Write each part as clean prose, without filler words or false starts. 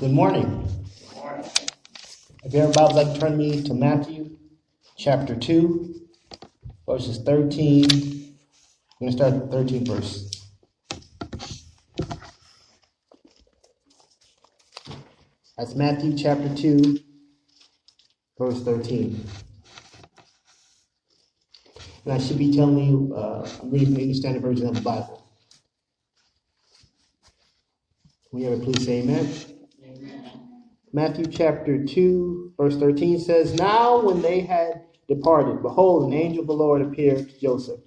Good morning. If you have a Bible, I'd like to turn me to Matthew chapter 2, verses 13. I'm going to start at the 13th verse. That's Matthew chapter 2, verse 13. And I should be telling you, I'm reading from the English Standard Version of the Bible. When you have it, please say amen. Matthew chapter 2, verse 13 says, Now when they had departed, behold, an angel of the Lord appeared to Joseph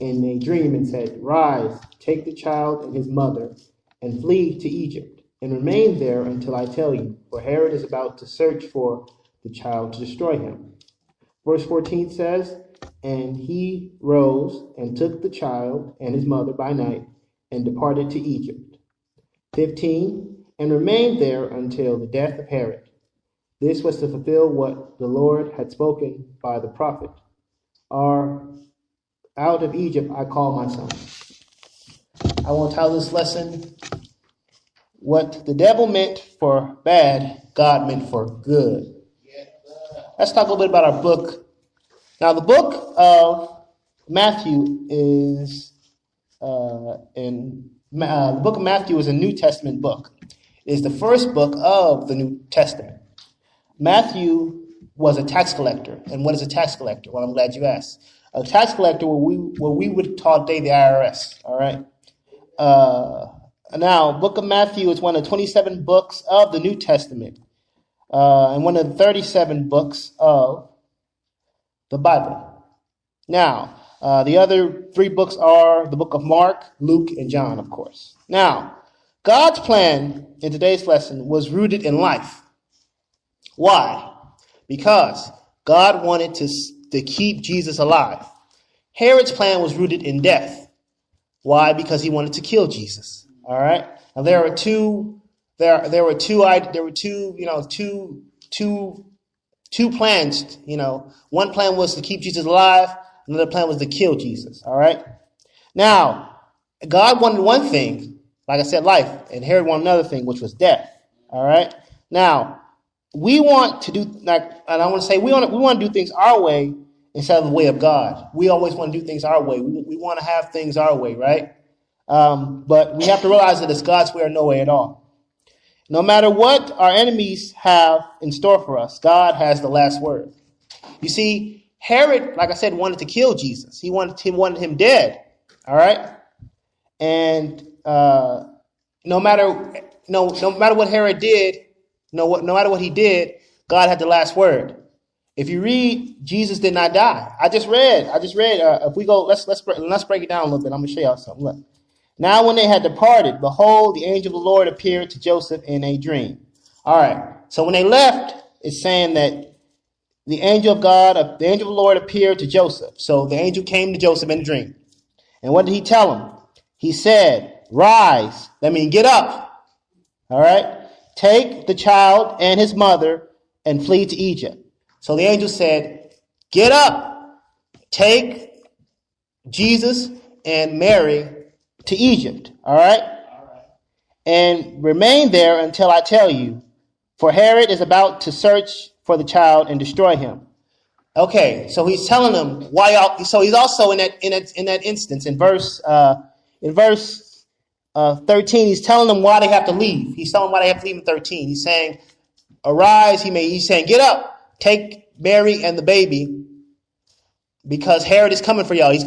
in a dream and said, Rise, take the child and his mother, and flee to Egypt, and remain there until I tell you, for Herod is about to search for the child to destroy him. Verse 14 says, And he rose and took the child and his mother by night and departed to Egypt. 15, and remained there until the death of Herod. This was to fulfill what the Lord had spoken by the prophet. Out of Egypt I call my son. I want to title this lesson, What the Devil Meant for Bad, God Meant for Good. Let's talk a little bit about our book. Now, the book of Matthew is the book of Matthew is a New Testament book. It is the first book of the New Testament. Matthew was a tax collector. And what is a tax collector? Well, I'm glad you asked. A tax collector, what we would call today the IRS. All right. Now, book of Matthew is one of 27 books of the New Testament, and one of the 37 books of the Bible. Now, the other three books are the book of Mark, Luke, and John, of course. Now, God's plan in today's lesson was rooted in life. Why? Because God wanted to keep Jesus alive. Herod's plan was rooted in death. Why? Because he wanted to kill Jesus. All right. Now there were two plans. One plan was to keep Jesus alive. Another plan was to kill Jesus. All right. Now, God wanted one thing, like I said, life, and Herod wanted another thing, which was death. All right. Now, we want to do we want to do things our way instead of the way of God. We always want to do things our way. We want to have things our way, right? But we have to realize that it's God's way or no way at all. No matter what our enemies have in store for us, God has the last word. You see, Herod, like I said, wanted to kill Jesus. He wanted him dead. All right, and no matter what Herod did, no matter what he did, God had the last word. If you read, Jesus did not die. I just read. If we go, let's break it down a little bit. I'm gonna show y'all something. Look. Now, when they had departed, behold, the angel of the Lord appeared to Joseph in a dream. All right. So when they left, it's saying that the angel of the Lord appeared to Joseph. So the angel came to Joseph in a dream. And what did he tell him? He said, Rise. That means get up. All right. Take the child and his mother and flee to Egypt. So the angel said, Get up. Take Jesus and Mary to Egypt. All right. And remain there until I tell you, for Herod is about to search for the child and destroy him. Okay, so he's telling them why. So he's also in that instance in verse 13. He's telling them why they have to leave. He's telling them why they have to leave in 13. He's saying, "Arise." He's saying, "Get up, take Mary and the baby, because Herod is coming for y'all. He's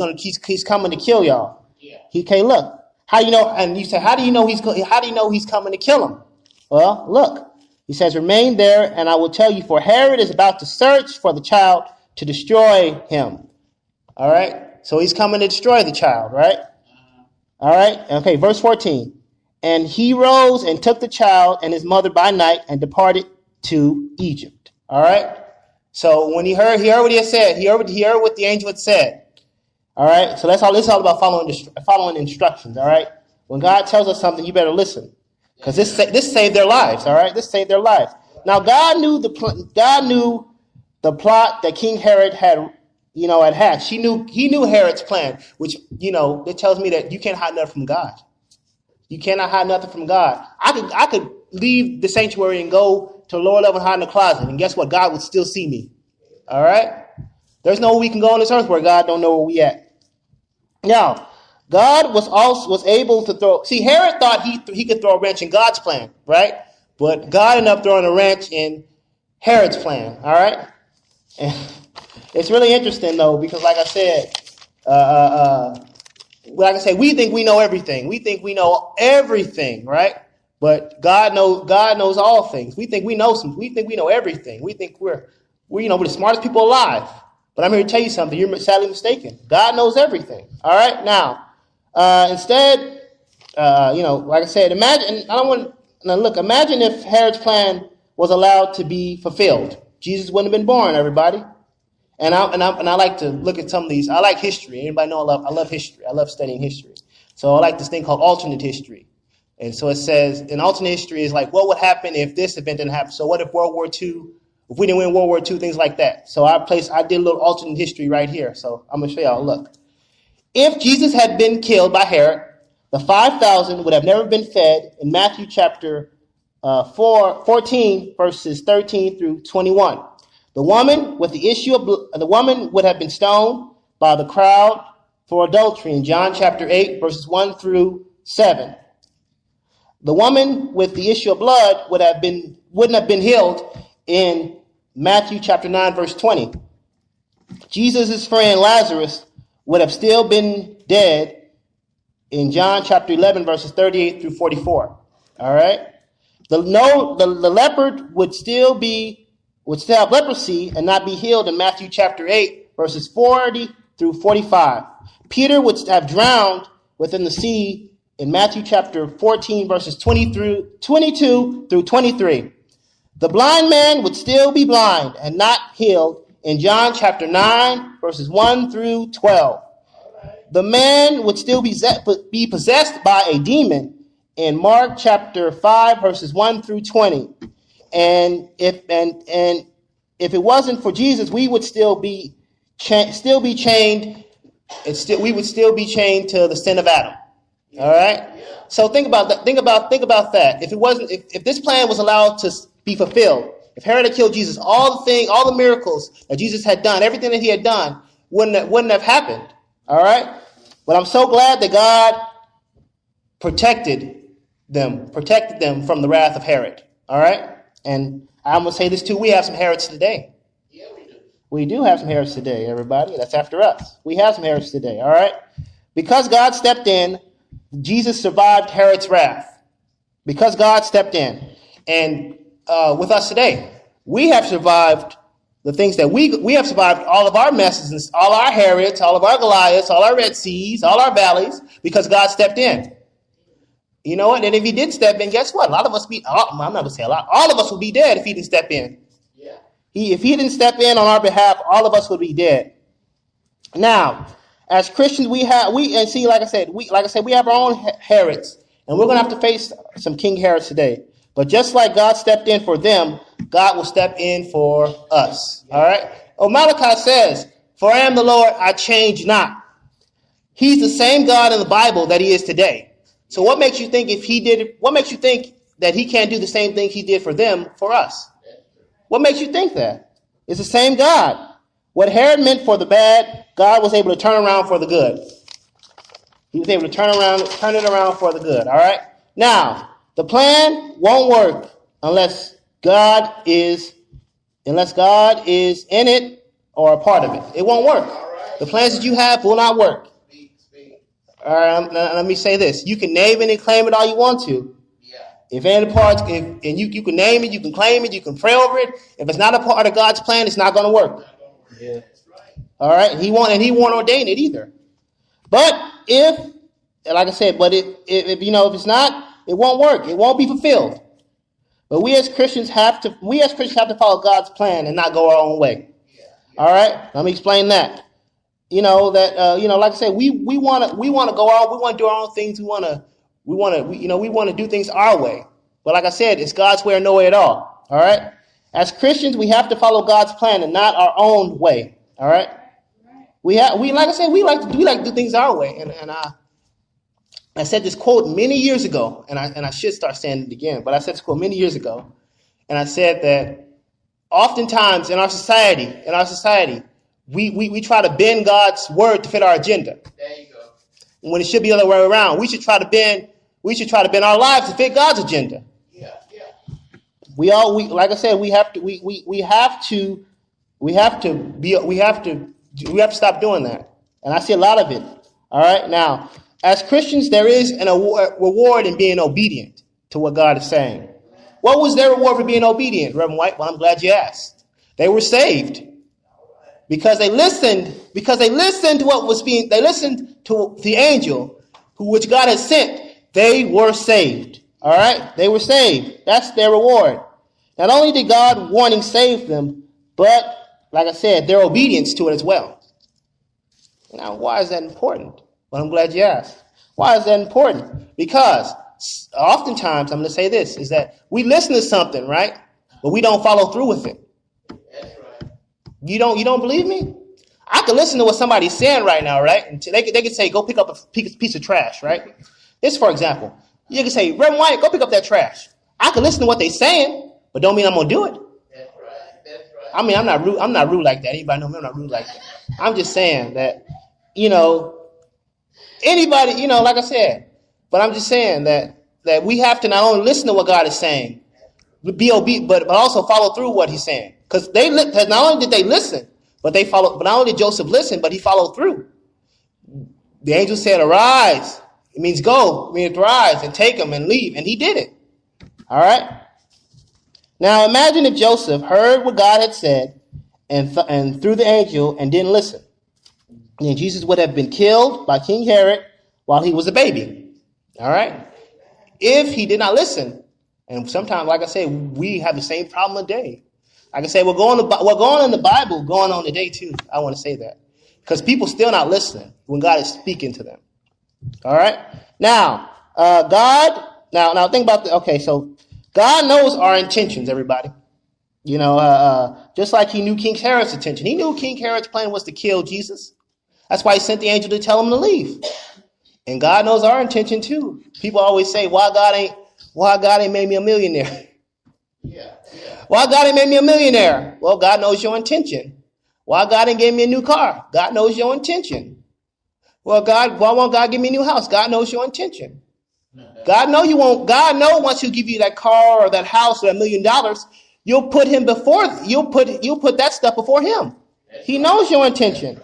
coming to kill y'all." Yeah. Okay, look. How do you know? And you say, how do you know he's coming to kill him? Well, look. He says, "Remain there, and I will tell you, for Herod is about to search for the child to destroy him." All right. So he's coming to destroy the child, right? All right. Okay. Verse 14. And he rose and took the child and his mother by night and departed to Egypt. All right. So when he heard what he had said. He heard what the angel had said. All right. So this is all about following instructions. All right. When God tells us something, you better listen. Because this saved their lives, all right? This saved their lives. Now, God knew the plot that King Herod had hatched. He knew Herod's plan, which it tells me that you can't hide nothing from God. You cannot hide nothing from God. I could leave the sanctuary and go to a lower level and hide in the closet. And guess what? God would still see me. All right? There's no way we can go on this earth where God don't know where we at. Now, God was able to throw. See, Herod thought he could throw a wrench in God's plan, right? But God ended up throwing a wrench in Herod's plan. All right, and it's really interesting though because, like I said, we think we know everything. We think we know everything, right? But God knows all things. We think we know We think we know everything. We think we're the smartest people alive. But I'm here to tell you something. You're sadly mistaken. God knows everything. All right. Now. Instead, like I said, imagine if Herod's plan was allowed to be fulfilled. Jesus wouldn't have been born, everybody. And I like to look at some of these. I like history. Anybody know I love history. I love studying history. So I like this thing called alternate history. And so it says, an alternate history is like, what would happen if this event didn't happen? So what if if we didn't win World War II, things like that. So I did a little alternate history right here. So I'm going to show y'all, look. If Jesus had been killed by Herod, the 5,000 would have never been fed in Matthew chapter 14, verses 13 through 21. The woman would have been stoned by the crowd for adultery in John chapter 8, verses 1 through 7. The woman with the issue of blood wouldn't have been healed in Matthew chapter 9, verse 20. Jesus' friend Lazarus would have still been dead in John chapter 11, verses 38 through 44. All right? The leopard would still have leprosy and not be healed in Matthew chapter 8, verses 40 through 45. Peter would have drowned within the sea in Matthew chapter 14, verses 22 through 23. The blind man would still be blind and not healed in John chapter 9, verses 1 through 12. The man would still be possessed by a demon in Mark chapter 5, verses 1 through 20. And if it wasn't for Jesus, we would still be chained. We would still be chained to the sin of Adam. All right. So think about that. Think about that. If this plan was allowed to be fulfilled, if Herod had killed Jesus, all the miracles that Jesus had done, everything that he had done wouldn't have happened. All right. But I'm so glad that God protected them from the wrath of Herod. All right. And I'm going to say this too. We have some Herods today. Yeah, we do. We do have some Herods today, everybody. That's after us. We have some Herods today. All right. Because God stepped in, Jesus survived Herod's wrath. Because God stepped in. And with us today, we have survived the things that we have survived all of our messes, and all our Herods, all of our Goliaths, all our Red Seas, all our valleys, because God stepped in. You know what? And if he did step in, guess what? I'm not going to say a lot. All of us would be dead if he didn't step in. Yeah. If he didn't step in on our behalf, all of us would be dead. Now, as Christians, like I said, we have our own Herods, and we're going to have to face some King Herods today. But just like God stepped in for them, God will step in for us. All right? Malachi says, "For I am the Lord, I change not." He's the same God in the Bible that he is today. So what makes you think that he can't do the same thing he did for them for us? What makes you think that? It's the same God. What Herod meant for the bad, God was able to turn around for the good. He was able to turn it around for the good. All right? Now, the plan won't work unless God is in it or a part of it. It won't work. The plans that you have will not work. All right, let me say this. You can name it and claim it all you want to. If any parts, and you can name it, you can claim it, you can pray over it. If it's not a part of God's plan, it's not going to work. Yeah. All right, he won't ordain it either. But if it's not, it won't work. It won't be fulfilled. But we as Christians have to follow God's plan and not go our own way. All right, let me explain that. Like I said, we want to go out. We want to do our own things. We want to do things our way. But like I said, it's God's way or no way at all. All right. As Christians, we have to follow God's plan and not our own way. All right. We like to do things our way. And I said this quote many years ago, and I should start saying it again, but I said this quote many years ago, and I said that oftentimes in our society, we try to bend God's word to fit our agenda. There you go. When it should be the other way around. We should try to bend our lives to fit God's agenda. Yeah. Like I said, we have to stop doing that. And I see a lot of it. All right. Now, as Christians, there is a reward in being obedient to what God is saying. What was their reward for being obedient, Reverend White? Well, I'm glad you asked. They were saved because they listened to what was being. They listened to the angel, which God had sent. They were saved. All right, they were saved. That's their reward. Not only did God warning save them, but like I said, their obedience to it as well. Now, why is that important? Well, I'm glad you asked. Why is that important? Because oftentimes, I'm going to say this, is that we listen to something, right? But we don't follow through with it. That's right. You don't believe me? I can listen to what somebody's saying right now, right? And they could say, go pick up a piece of trash, right? This, for example, you can say, Reverend White, go pick up that trash. I can listen to what they're saying, but don't mean I'm going to do it. That's right. I mean, I'm not rude like that. Anybody know me? I'm not rude like that. I'm just saying that, anybody, like I said, but I'm just saying that we have to not only listen to what God is saying, be obedient, but also follow through what he's saying. Because not only did they listen, but not only did Joseph listen, but he followed through. The angel said, arise. It means go. It means rise and take him and leave. And he did it. All right. Now imagine if Joseph heard what God had said and through the angel and didn't listen. And Jesus would have been killed by King Herod while he was a baby. All right. If he did not listen. And sometimes, like I say, we have the same problem today. Like I say, we're going in the Bible going on today too. I want to say that. Because people still not listening when God is speaking to them. All right. Now, now think about okay, so God knows our intentions, everybody. Just like he knew King Herod's intention. He knew King Herod's plan was to kill Jesus. That's why he sent the angel to tell him to leave. And God knows our intention too. People always say, why God ain't made me a millionaire? Yeah. Why God ain't made me a millionaire? Well, God knows your intention. Why God ain't gave me a new car? God knows your intention. Well, why won't God give me a new house? God knows your intention. God know you won't. God know once he'll give you that car or that house or $1 million, you'll put that stuff before him. He knows your intention.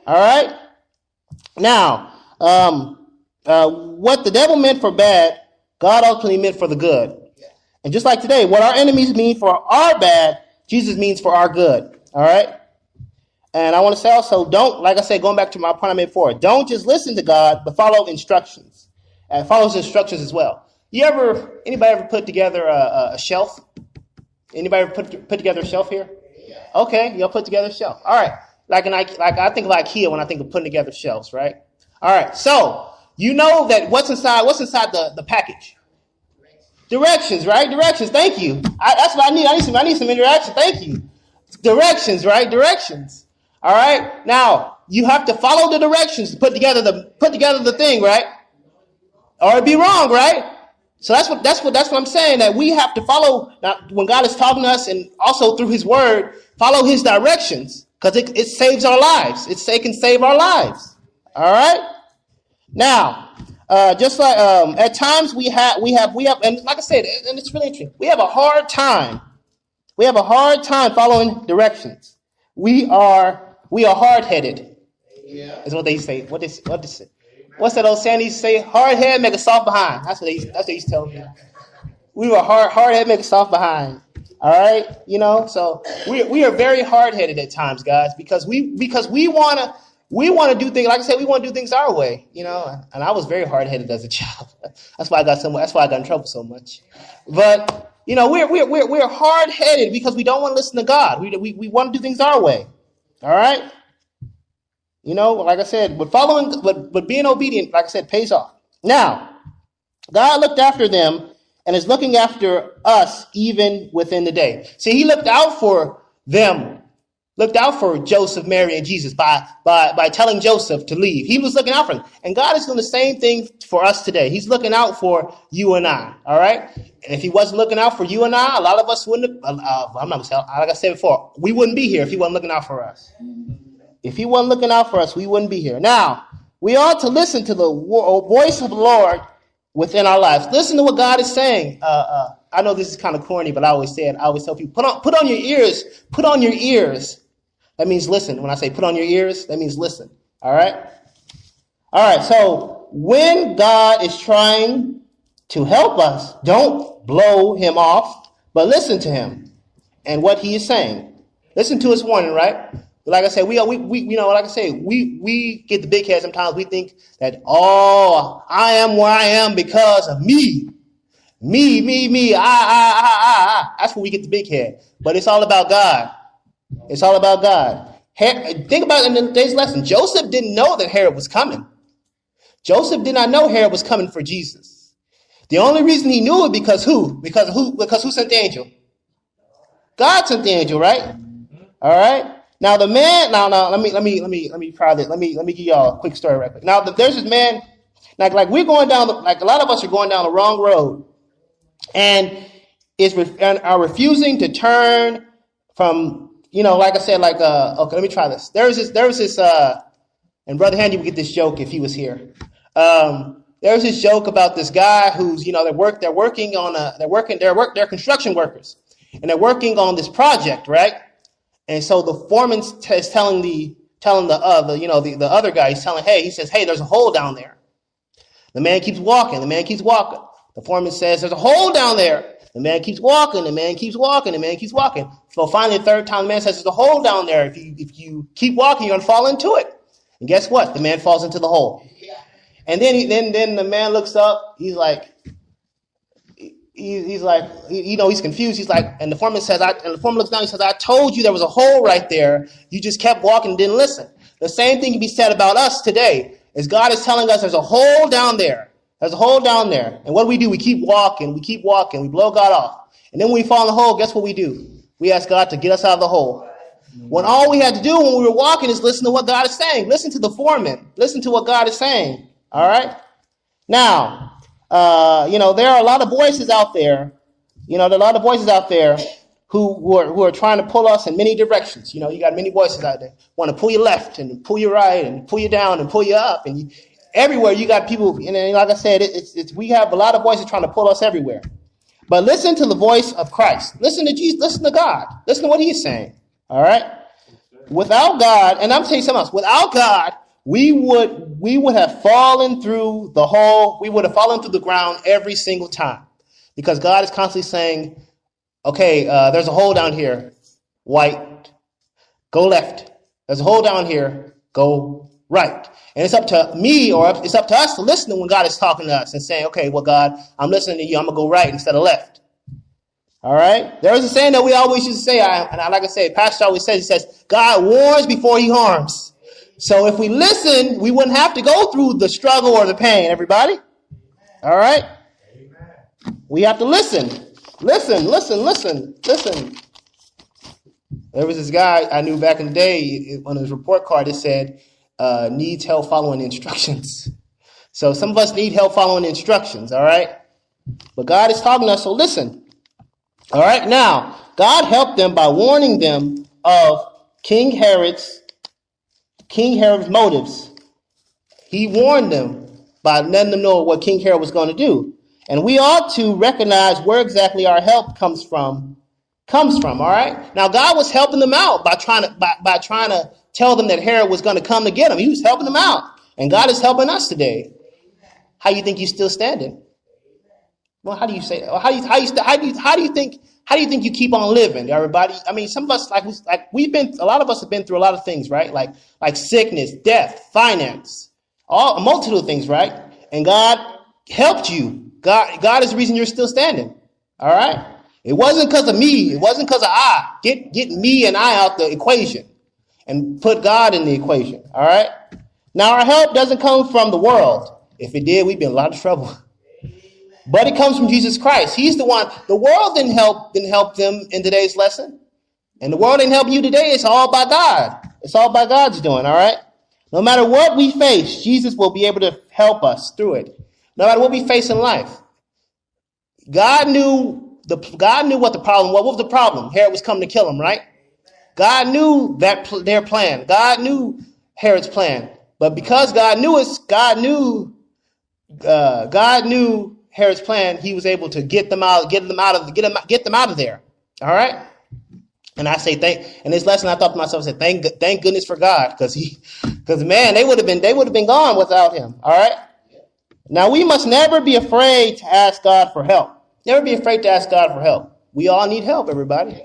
All right. Now, what the devil meant for bad, God ultimately meant for the good. And just like today, what our enemies mean for our bad, Jesus means for our good. All right. And I want to say also, like I said, going back to my point I made before, don't just listen to God, but follow instructions. And follow his instructions as well. Anybody ever put together a shelf? Anybody ever put together a shelf here? Yeah. Okay, you'll put together a shelf. All right. I think of IKEA when I think of putting together shelves, right? All right. So you know that what's inside the package? Directions, right? Directions. Thank you. That's what I need. I need some interaction. Thank you. Directions, right? Directions. All right. Now you have to follow the directions to put together the thing, right? Or it'd be wrong, right? So that's what I'm saying, that we have to follow when God is talking to us, and also through his word, follow his directions, because it saves our lives. It can save our lives. All right. Now, just like at times we have, and like I said, and it's really interesting. We have a hard time. We have a hard time following directions. We are hard-headed. Yeah. Is what they say. What they say. What's that old saying they used to say? Hard head, make a soft behind. That's what they used to tell me. We were hard head, make a soft behind. All right, So we are very hard headed at times, guys, because we want to do things. Like I said, we want to do things our way, And I was very hard headed as a child. That's why I got in trouble so much. But we're hard headed because we don't want to listen to God. We want to do things our way. All right. Like I said, but being obedient, like I said, pays off. Now, God looked after them and is looking after us even within the day. See, he looked out for them looked out for Joseph, Mary, and Jesus by telling Joseph to leave. He was looking out for them. And God is doing the same thing for us today. He's looking out for you and I. All right. And if he wasn't looking out for you and I, a lot of us wouldn't have, I'm not like I said before, we wouldn't be here if he wasn't looking out for us. If he wasn't looking out for us, we wouldn't be here. Now, we ought to listen to the voice of the Lord within our lives. Listen to what God is saying. I know this is kind of corny, but I always tell people, put on your ears. Put on your ears. That means listen. When I say put on your ears, that means listen. All right? All right, so when God is trying to help us, don't blow him off, but listen to him and what he is saying. Listen to his warning, right? Like I said, we get the big head sometimes. We think that, I am where I am because of me. Me, I. That's where we get the big head. But it's all about God. It's all about God. Think about it in today's lesson. Joseph didn't know that Herod was coming. Joseph did not know Herod was coming for Jesus. The only reason he knew it because who? Because who sent the angel? God sent the angel, right? All right. Now the man. Now let me try this. Let me give y'all a quick story right quick. Now there's this man. Like we're going down. Like a lot of us are going down the wrong road, and are refusing to turn from. Like I said, okay, let me try this. There was this, and Brother Handy would get this joke if he was here. There was this joke about this guy who's, they're construction workers, and they're working on this project, right? And so the foreman is telling the other guy, he says, hey, there's a hole down there. The man keeps walking. The foreman says, there's a hole down there. The man keeps walking. So finally, the third time, the man says, there's a hole down there. If you keep walking, you're going to fall into it. And guess what? The man falls into the hole. And then the man looks up. He's confused. He's like, and the foreman looks down. He says, I told you there was a hole right there. You just kept walking and didn't listen. The same thing can be said about us today, as God is telling us there's a hole down there. There's a hole down there. And what do? We keep walking. We blow God off. And then when we fall in the hole, guess what we do? We ask God to get us out of the hole. When all we had to do when we were walking is listen to what God is saying. Listen to the foreman. Listen to what God is saying. All right? Now, there are a lot of voices out there. There are a lot of voices out there who are trying to pull us in many directions. You got many voices out there. Want to pull you left and pull you right and pull you down and pull you up. And everywhere you got people, and like I said, we have a lot of voices trying to pull us everywhere. But listen to the voice of Christ. Listen to Jesus. Listen to God. Listen to what he's saying. All right? Without God, and I'm telling you something else. Without God, we would have fallen through the hole. We would have fallen through the ground every single time. Because God is constantly saying, okay, there's a hole down here. White. Go left. There's a hole down here. Go right. And it's up to me, or it's up to us to listen when God is talking to us and saying, okay, well, God, I'm listening to you. I'm going to go right instead of left. All right? There is a saying that we always used to say, like I say, Pastor always says, he says, God warns before he harms. So if we listen, we wouldn't have to go through the struggle or the pain, everybody. All right? Amen. We have to listen. Listen. There was this guy I knew back in the day, on his report card, it said, needs help following the instructions. So some of us need help following the instructions, all right? But God is talking to us, so listen. All right, now, God helped them by warning them of King Herod's motives. He warned them by letting them know what King Herod was going to do. And we ought to recognize where exactly our help comes from, all right? Now, God was helping them out by trying to tell them that Herod was going to come to get them. He was helping them out. And God is helping us today. How do you think you're still standing? Well, how do you say that? How do you think you keep on living, everybody? I mean, some of us, a lot of us have been through a lot of things, right? Like sickness, death, finance, a multitude of things, right? And God helped you. God is the reason you're still standing. All right? It wasn't because of me. It wasn't because of I. Get me and I out the equation and put God in the equation. All right? Now, our help doesn't come from the world. If it did, we'd be in a lot of trouble. But it comes from Jesus Christ. He's the one. The world didn't help them in today's lesson. And the world ain't helping you today. It's all by God. It's all by God's doing, all right? No matter what we face, Jesus will be able to help us through it. No matter what we face in life. God knew what the problem was. What was the problem? Herod was coming to kill him, right? God knew their plan. God knew Herod's plan. But because God knew Herod's plan, he was able to get them out of there. All right? And I say in this lesson I thought to myself, I said, thank goodness for God, because man, they would have been gone without him. All right. Now we must never be afraid to ask God for help. Never be afraid to ask God for help. We all need help, everybody.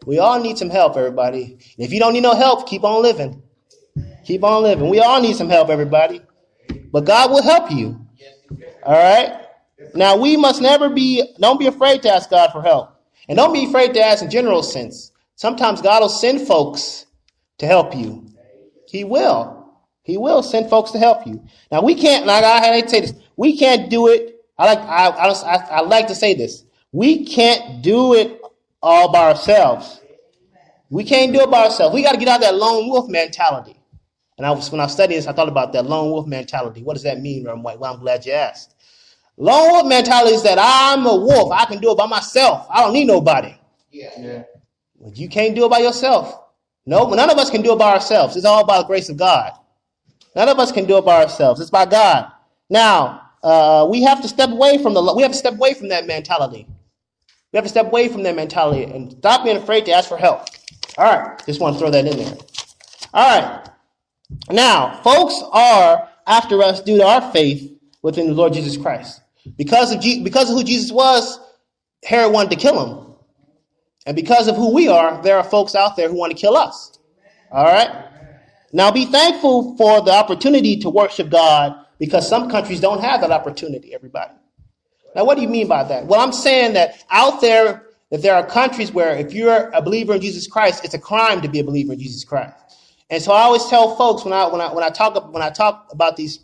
We all need some help, everybody. And if you don't need no help, keep on living. Keep on living. We all need some help, everybody. But God will help you. All right. Now we must don't be afraid to ask God for help. And don't be afraid to ask in general sense. Sometimes God will send folks to help you. He will. He will send folks to help you. Now we can't. Like I hate to say this, we can't do it. I like to say this. We can't do it all by ourselves. We can't do it by ourselves. We got to get out of that lone wolf mentality. And when I studied this, I thought about that lone wolf mentality. What does that mean, Reverend White? Well, I'm glad you asked. Lone wolf mentality is that I'm a wolf. I can do it by myself. I don't need nobody. Yeah. But you can't do it by yourself. No, none of us can do it by ourselves. It's all by the grace of God. None of us can do it by ourselves. It's by God. Now, we have to step away from that mentality. We have to step away from that mentality and stop being afraid to ask for help. All right. Just want to throw that in there. All right. Now, folks are after us due to our faith within the Lord Jesus Christ. Because of who Jesus was, Herod wanted to kill him. And because of who we are, there are folks out there who want to kill us. All right? Now be thankful for the opportunity to worship God, because some countries don't have that opportunity, everybody. Now, what do you mean by that? Well, I'm saying that out there, that there are countries where if you're a believer in Jesus Christ, it's a crime to be a believer in Jesus Christ. And so I always tell folks when I talk about this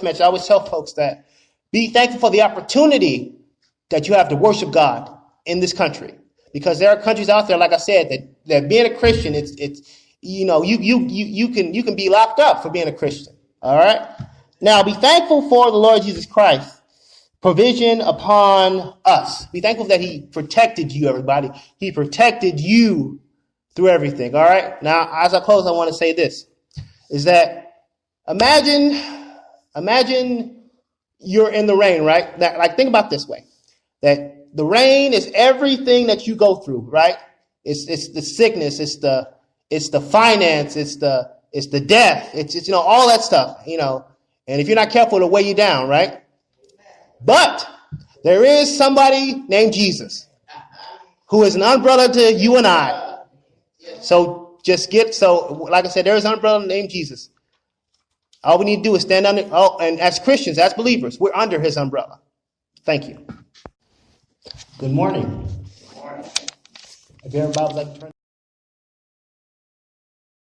message, I always tell folks that be thankful for the opportunity that you have to worship God in this country. Because there are countries out there, like I said, that being a Christian, you can be locked up for being a Christian. All right. Now be thankful for the Lord Jesus Christ provision upon us. Be thankful that he protected you, everybody. He protected you through everything. All right. Now, as I close, I want to say this: is that imagine you're in the rain, right? Like think about it this way: that the rain is everything that you go through, right? It's the sickness, it's the finance, it's the death, it's all that stuff, And if you're not careful, it'll weigh you down, right? But there is somebody named Jesus who is an umbrella to you and I. So like I said, there is an umbrella named Jesus. All we need to do is stand under. Oh, and as Christians, as believers, we're under his umbrella. Thank you. Good morning. If you have a Bible, like to turn.